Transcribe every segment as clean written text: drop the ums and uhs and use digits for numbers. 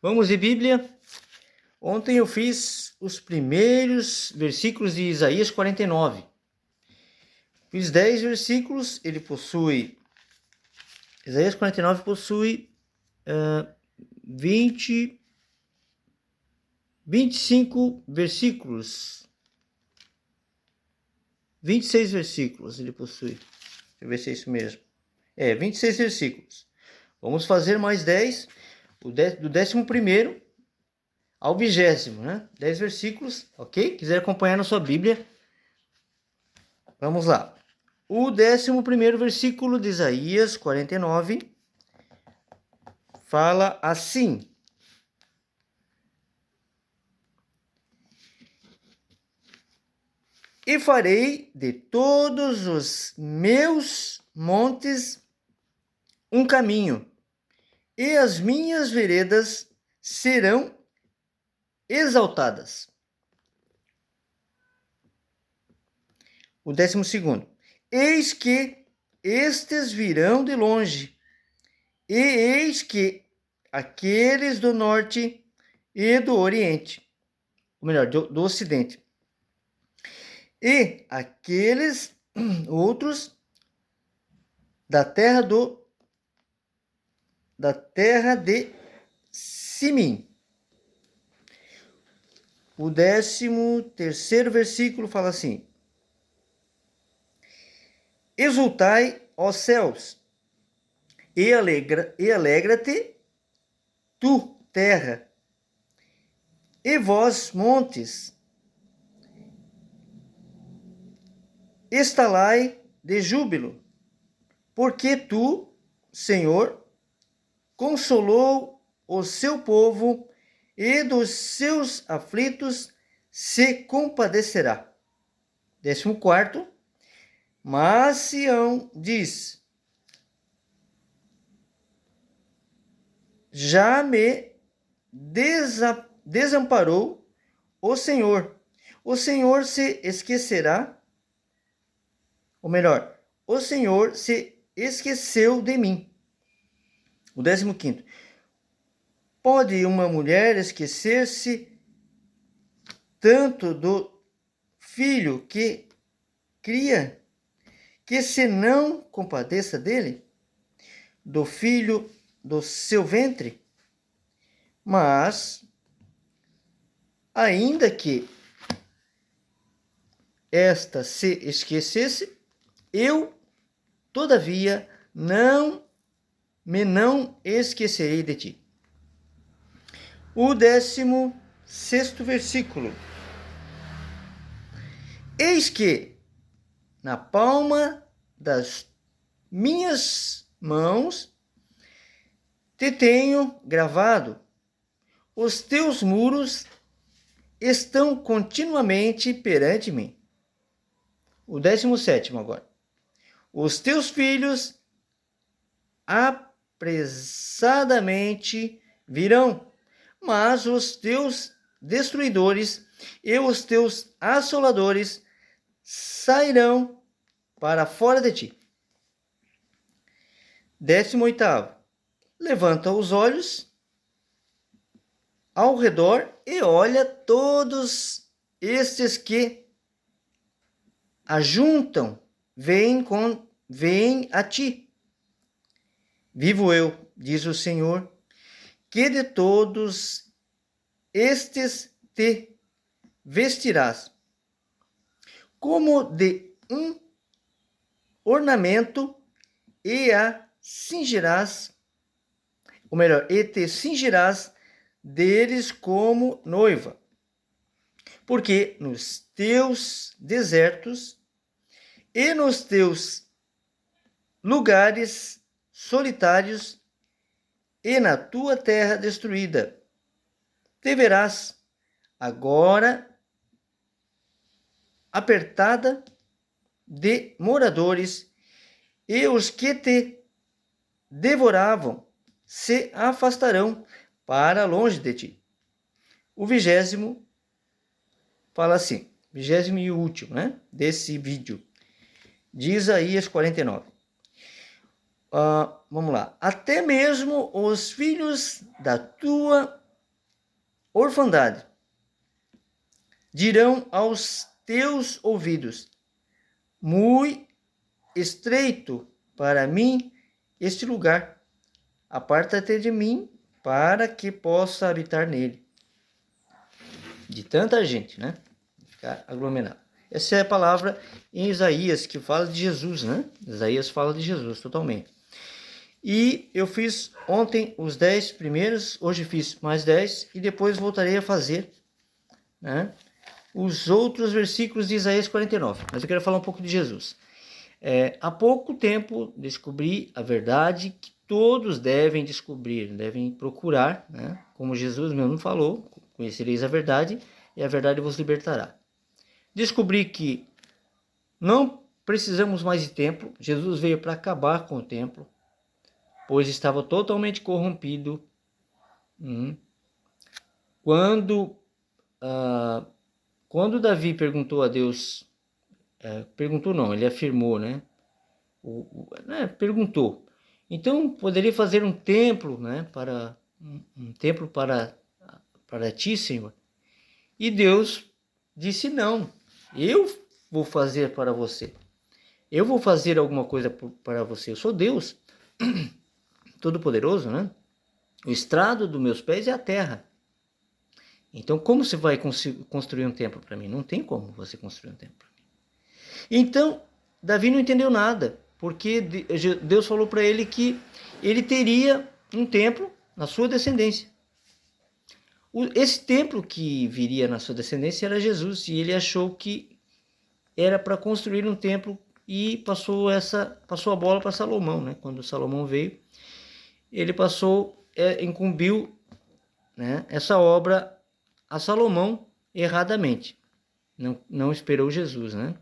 Vamos de Bíblia. Ontem eu fiz os primeiros versículos de Isaías 49. Fiz 10 versículos, ele possui... Isaías 49 possui 25 versículos. 26 versículos ele possui. Deixa eu ver se é isso mesmo. 26 versículos. Vamos fazer mais 10, do 11º ao 20º, né? 10 versículos, ok? Quiser acompanhar na sua Bíblia, vamos lá. O 11º versículo de Isaías 49 fala assim: E farei de todos os meus montes um caminho, e as minhas veredas serão exaltadas. O 12º. Eis que estes virão de longe, e eis que aqueles do norte e do oriente, ou melhor, do ocidente, e aqueles outros da terra de Simim. O 13º versículo fala assim: Exultai, ó céus, e alegra-te, tu, terra, e vós, montes, estalai de júbilo, porque tu, Senhor, consolou o seu povo e dos seus aflitos se compadecerá. 14º. Mas Sião diz: já me desamparou o Senhor. O Senhor se esquecerá, ou melhor, o Senhor se esqueceu de mim. O 15º. Pode uma mulher esquecer-se tanto do filho que cria, que se não compadeça dele, do filho do seu ventre? Mas, ainda que esta se esquecesse, eu, todavia, não esquecerei de ti. O 16º versículo. Eis que na palma das minhas mãos te tenho gravado, os teus muros estão continuamente perante mim. O 17º agora. Os teus filhos apressadamente virão, mas os teus destruidores e os teus assoladores sairão para fora de ti. 18º. Levanta os olhos ao redor e olha todos estes que ajuntam, vêm a ti. Vivo eu, diz o Senhor, que de todos estes te vestirás, como de um ornamento, e a cingirás, ou melhor, e te cingirás deles como noiva. Porque nos teus desertos e nos teus lugares solitários e na tua terra destruída, te verás agora apertada de moradores, e os que te devoravam se afastarão para longe de ti. O 20º fala assim, 20º e último, né, desse vídeo, de Isaías 49. Vamos lá. Até mesmo os filhos da tua orfandade. Dirão aos teus ouvidos: muito estreito para mim este lugar. Aparta-te de mim, para que possa habitar nele. De tanta gente, né? Ficar aglomerado. Essa é a palavra em Isaías, que fala de Jesus, né? Isaías fala de Jesus totalmente. E eu fiz ontem os 10 primeiros, hoje fiz mais 10, e depois voltarei a fazer, né, os outros versículos de Isaías 49. Mas eu quero falar um pouco de Jesus. Há pouco tempo descobri a verdade que todos devem descobrir, devem procurar, né? Como Jesus mesmo falou: conhecereis a verdade e a verdade vos libertará. Descobri que não precisamos mais de templo. Jesus veio para acabar com o templo, pois estava totalmente corrompido. Quando Davi perguntou a Deus, perguntou não, ele afirmou, né? Perguntou. Então poderia fazer um templo, né? Um templo para ti, Senhor. E Deus disse: não, eu vou fazer para você. Eu vou fazer alguma coisa para você. Eu sou Deus Todo-Poderoso, né? O estrado dos meus pés é a terra. Então, como você vai construir um templo para mim? Não tem como você construir um templo para mim. Então, Davi não entendeu nada, porque Deus falou para ele que ele teria um templo na sua descendência. Esse templo que viria na sua descendência era Jesus, e ele achou que era para construir um templo e passou a bola para Salomão, né? Quando Salomão veio, ele incumbiu, né, essa obra a Salomão erradamente. Não esperou Jesus, né?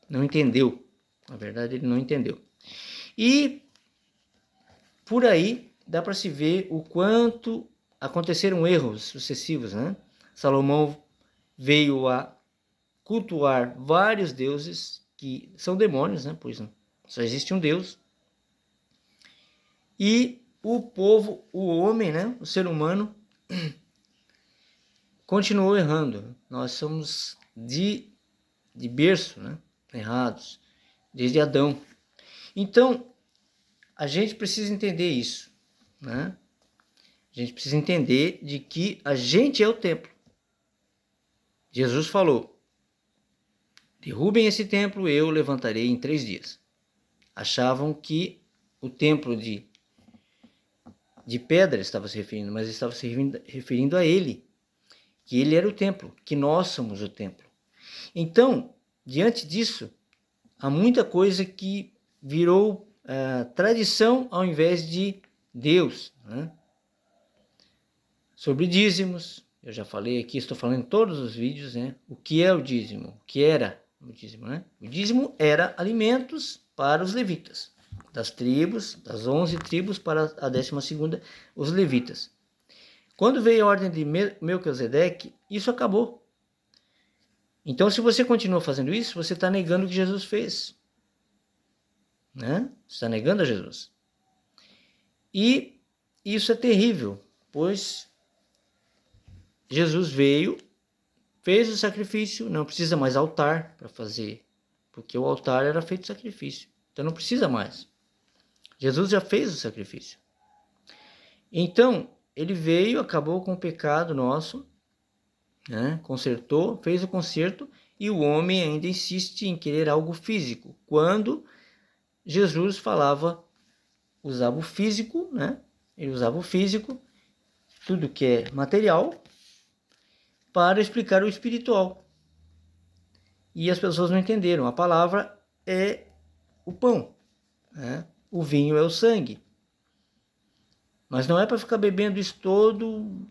Não entendeu. Na verdade, ele não entendeu. E por aí dá para se ver o quanto aconteceram erros sucessivos, né? Salomão veio a cultuar vários deuses que são demônios, né? Pois não, só existe um Deus. E o povo, o homem, né? O ser humano continuou errando. Nós somos de berço, né? Errados, desde Adão. Então, a gente precisa entender isso, né? A gente precisa entender de que a gente é o templo. Jesus falou: derrubem esse templo, eu levantarei em 3 dias. Achavam que o templo de pedra estava se referindo, mas estava se referindo a ele, que ele era o templo, que nós somos o templo. Então, diante disso, há muita coisa que virou tradição ao invés de Deus, né? Sobre dízimos, eu já falei aqui, estou falando em todos os vídeos, né? O que é o dízimo? O que era o dízimo, né? O dízimo era alimentos para os levitas, das tribos, das 11 tribos para a 12ª, os levitas. Quando veio a ordem de Melquisedeque, isso acabou. Então, se você continua fazendo isso, você está negando o que Jesus fez, né? Você está negando a Jesus. E isso é terrível, pois Jesus veio, fez o sacrifício, não precisa mais altar para fazer, porque o altar era feito sacrifício, então não precisa mais. Jesus já fez o sacrifício. Então, ele veio, acabou com o pecado nosso, né? Consertou, fez o conserto, e o homem ainda insiste em querer algo físico, quando Jesus usava o físico, né? Ele usava o físico, tudo que é material, para explicar o espiritual. E as pessoas não entenderam. A palavra é o pão, né? O vinho é o sangue. Mas não é para ficar bebendo isso todo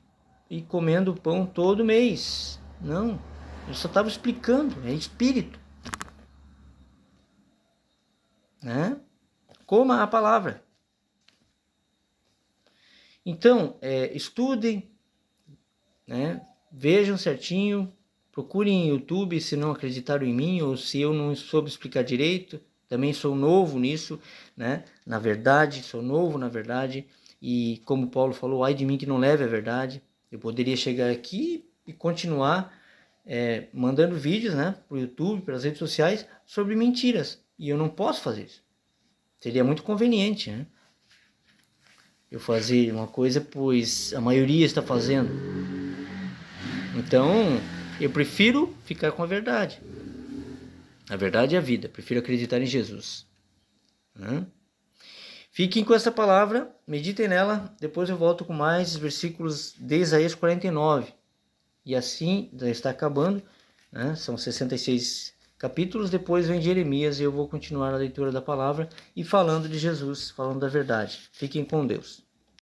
e comendo pão todo mês. Não. Eu só estava explicando. É espírito, né? Coma a palavra. Então, estudem, né? Vejam certinho, procurem em YouTube se não acreditaram em mim ou se eu não soube explicar direito. Também sou novo nisso, né? Sou novo na verdade. E como Paulo falou, ai de mim que não leve a verdade. Eu poderia chegar aqui e continuar mandando vídeos, né, para o YouTube, para as redes sociais, sobre mentiras. E eu não posso fazer isso. Seria muito conveniente, né? Eu fazer uma coisa, pois a maioria está fazendo. Então, eu prefiro ficar com a verdade. A verdade é a vida. Prefiro acreditar em Jesus. Fiquem com essa palavra, meditem nela. Depois eu volto com mais versículos de Isaías 49. E assim, já está acabando, né? São 66 capítulos. Depois vem Jeremias e eu vou continuar a leitura da palavra e falando de Jesus, falando da verdade. Fiquem com Deus.